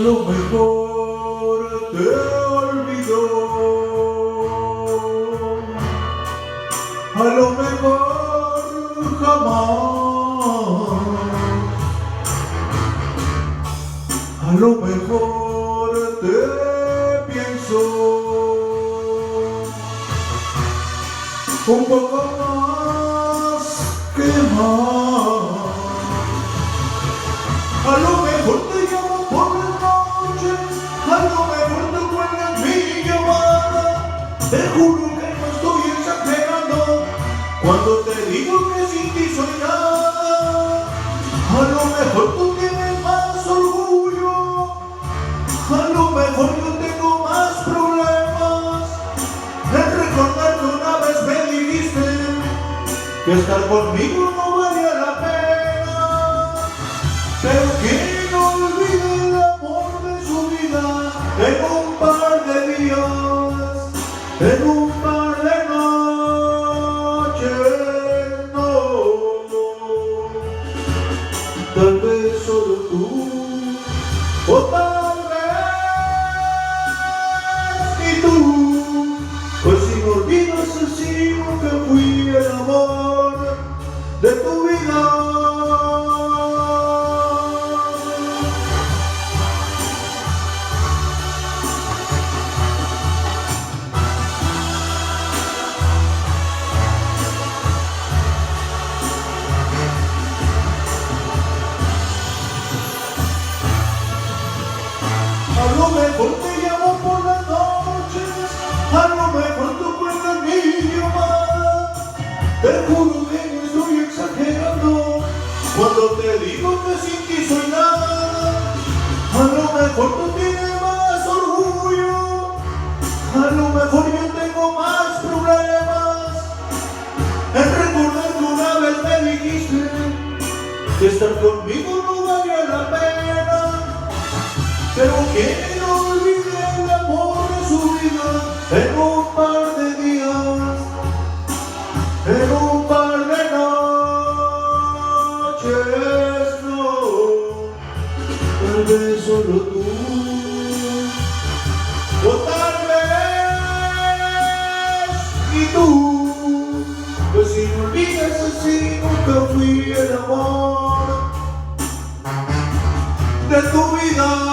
lo mejor te olvidó, a lo mejor jamás, a lo mejor te pienso un poco más que más. A lo mejor te llamo por las noches, a lo mejor te cuelgas mi llamada. Te juro que no estoy exagerando cuando te digo que sin ti soy nada. A lo mejor tú tienes más orgullo, a lo mejor yo tengo más problemas en recordar que una vez me dijiste que estar conmigo no valía la pena. Pero quien olvida el amor de su vida en un par de días, en un par de noches, no. Tal vez solo tú, o tal vez ni tú, pues si me olvidas así nunca fui el amor de tu vida. A lo mejor te llamo por las noches, a lo mejor tú cuelgas mi llamada. Te juro que no estoy exagerando cuando te digo que sin ti soy nada. A lo mejor tú tienes más orgullo, a lo mejor yo tengo más problemas en recordar que una vez me dijiste que estar conmigo no valía la pena. Pero quien olvide el amor de su vida en un par de días, en un par de noches, no. Tal vez solo tú, o tal vez y tú, pues si me olvidas así nunca fui el amor de tu vida.